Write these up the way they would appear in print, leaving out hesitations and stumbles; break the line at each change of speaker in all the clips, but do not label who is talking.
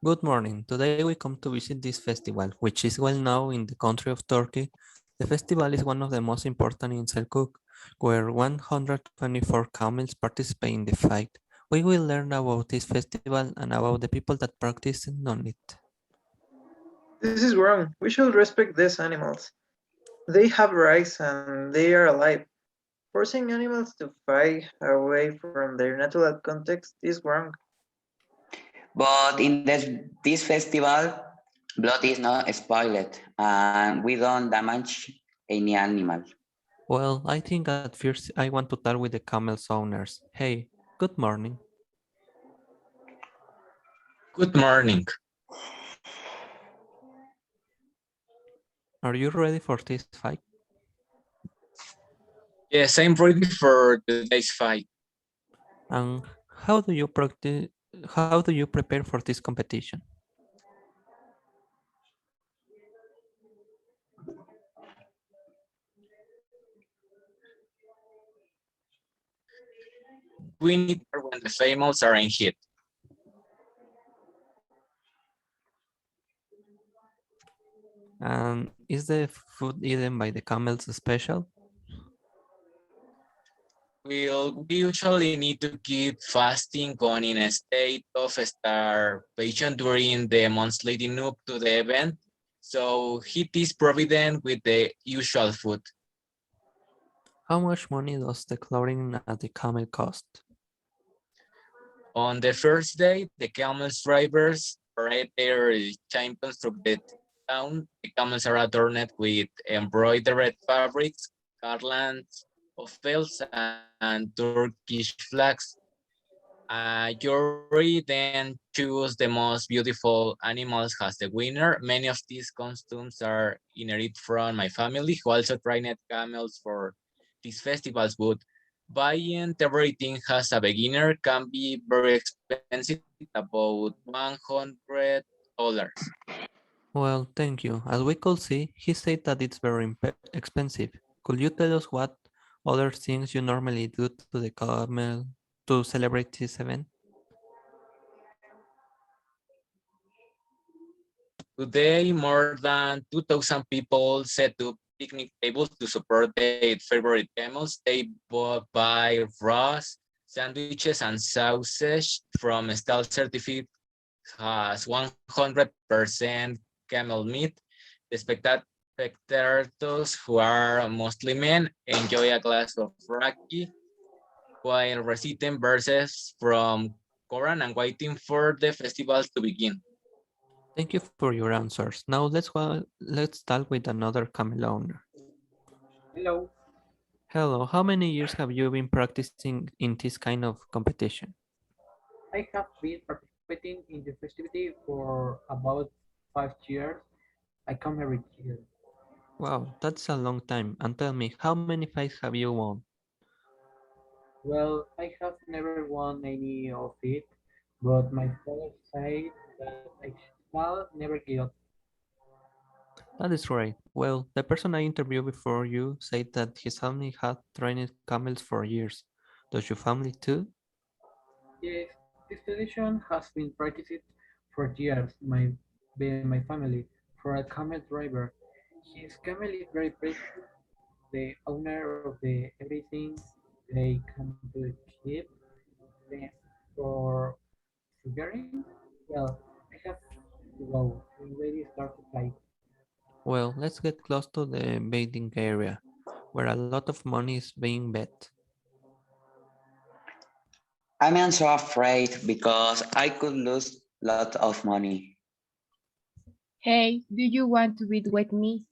Good morning. Today we come to visit this festival, which is well known in the country of Turkey. The festival is one of the most important in Selçuk, where 124 camels participate in the fight. We will learn about this festival and about the people that practice on it.
This is wrong. We should respect these animals. They have rights and they are alive. Forcing animals to fight away from their natural context is wrong.
But in this festival, blood is not spoiled and we don't damage any animal.
Well, I think at first I want to start with the camel's owners. Hey, good morning.
Good morning.
Are you ready for this fight?
Yes, I'm ready for today's fight.
And how do you practice? How do you prepare for this competition?
We need her when the famous are in hit.
And is the food eaten by the camels special?
We usually need to keep fasting on in a state of starvation during the months leading up to the event. So heat is provident with the usual food.
How much money does the clothing at the camel cost?
On the first day, the camels drivers parade their champions through the town. The camels are adorned with embroidered fabrics, garlands of bells, and Turkish flags. A jury then choose the most beautiful animals as the winner. Many of these costumes are inherited from my family, who also trained camels for these festivals, but buying everything as a beginner can be very expensive, about $100.
Well, thank you. As we could see, he said that it's very expensive. Could you tell us what other things you normally do to the camel to celebrate this event?
Today, more than 2,000 people set up picnic tables to support their favorite camels. They buy roast sandwiches and sausage from a stall certificate has 100% camel meat. The spectators, who are mostly men, enjoy a glass of raki while reciting verses from Quran and waiting for the festivals to begin.
Thank you for your answers. Now let's start with another camel owner.
Hello,
Hello, how many years have you been practicing in this kind of competition?
I have been participating in the festivity for about 5 years. I come every year.
Wow, that's a long time. And tell me, how many fights have you won?
Well, I have never won any of it, but my father said that I shall never give up.
That is right. Well, the person I interviewed before you said that his family had trained camels for years. Does your family too?
Yes, this tradition has been practiced for years by my family. For a camel driver, his camel is very precious. The owner of the everything they come to keep. Then for sugaring, well, I have to go. We already start to fly.
Well, let's get close to the betting area, where a lot of money is being bet.
I'm so afraid because I could lose a lot of money.
Hey, do you want to bid with me?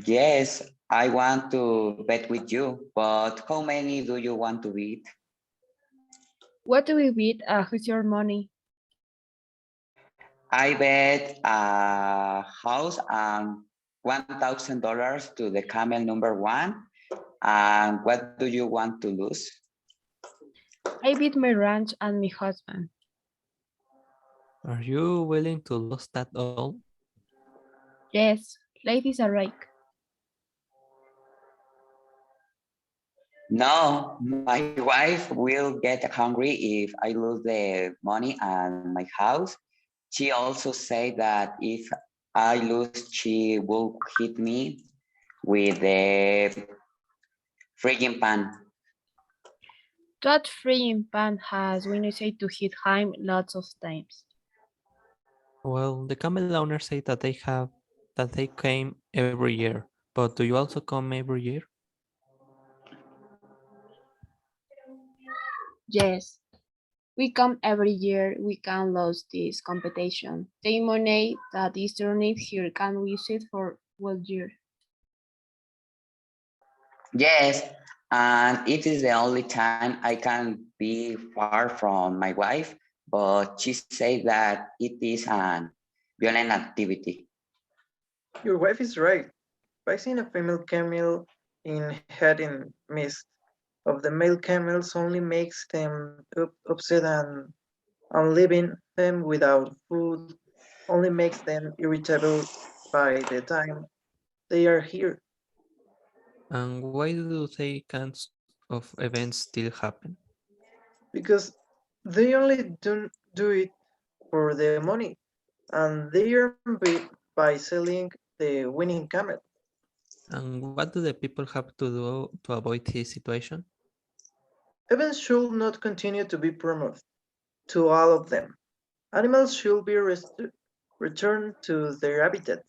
Yes, I want to bet with you, but how many do you want to beat?
What do we bid? Who's your money?
I bet a house and $1,000 to the camel number one. And what do you want to lose?
I bid my ranch and my husband.
Are you willing to lose that all?
Yes, ladies are right.
No, my wife will get hungry if I lose the money and my house. She also said that if I lose, she will hit me with the freaking pan.
That freeing pan has been said to hit him lots of times.
Well, the camel owners say that they came every year. But do you also come every year?
Yes, we come every year. We can lose this competition. The money that is earned here can use it for one year.
Yes, and it is the only time I can be far from my wife, but she said that it is an violent activity.
Your wife is right. Placing a female camel in head in midst of the male camels only makes them upset, and leaving them without food only makes them irritable by the time they are here,
And why do they kinds of events still happen?
because they only do it for the money, and they earn by selling the winning camel.
And what do the people have to do to avoid this situation?
Events should not continue to be promoted to all of them. Animals should be returned to their habitat,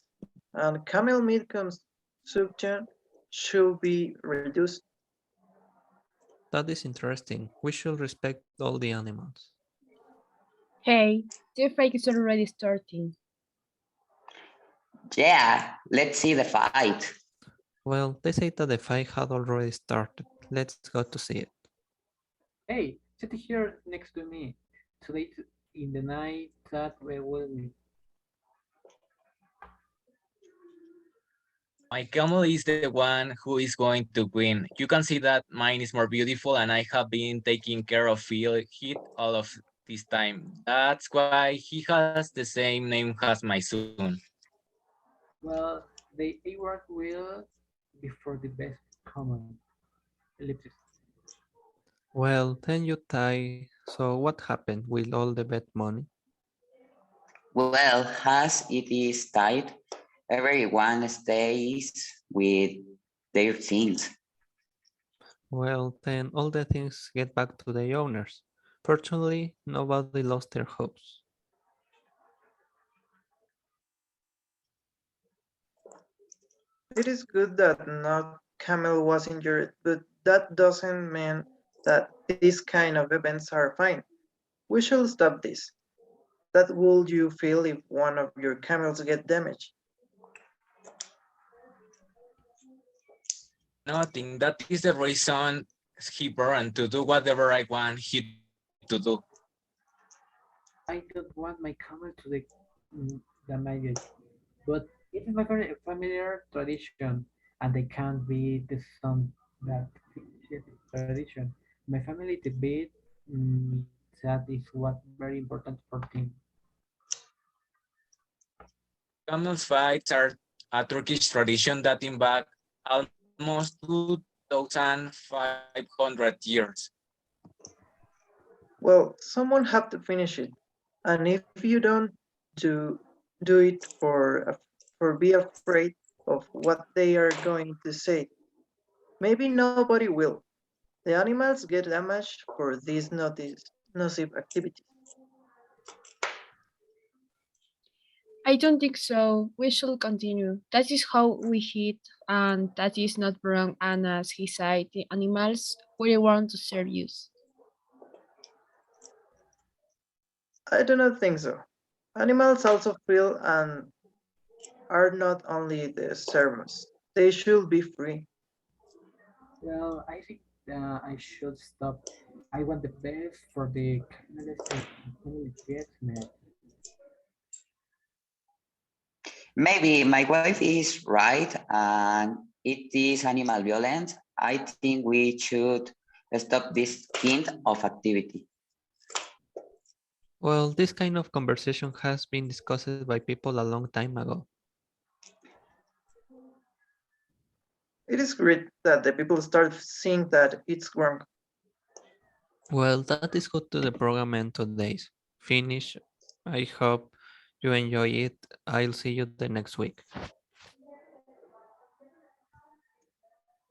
and camel meat consumption should be reduced.
That is interesting. We should respect all the animals.
Hey, the fight is already starting.
Yeah, let's see the fight.
Well, they say that the fight had already started. Let's go to see it.
Hey, sit here next to me. Today in the night that we will meet.
My camel is the one who is going to win. You can see that mine is more beautiful and I have been taking care of it all of this time. That's why he has the same name as my son.
Well, the award will be for the best common ellipsis.
Well, then you tie. So what happened with all the bet money?
Well, as it is tied, everyone stays with their things.
Well, then all the things get back to the owners. Fortunately, nobody lost their hopes.
It is good that no camel was injured, but that doesn't mean that these kind of events are fine. We should stop this. That would you feel if one of your camels get damaged?
Nothing. That is the reason he burned to do whatever I want he to do.
I don't want my camel to be damaged, but it is my very familiar tradition, and they can't be the some that tradition. My family debate that is what very important for them.
Camels fights are a Turkish tradition dating back almost 2,500 years.
Well, someone have to finish it, and if you don't do do it for be afraid of what they are going to say, maybe nobody will. The animals get damaged for these nocive activities.
I don't think so. We should continue. That is how we hit, and that is not wrong. And as he said, the animals really want to serve you.
I do not think so. Animals also feel and are not only the servants. They should be free.
Well, I think I should stop. I want the best for the camel and camel gets mad.
Maybe my wife is right and it is animal violence. I think we should stop this kind of activity.
Well, this kind of conversation has been discussed by people a long time ago.
It is great that the people start seeing that it's wrong.
Well, that is good to the program end today's finish. I hope you enjoy it. I'll see you the next week.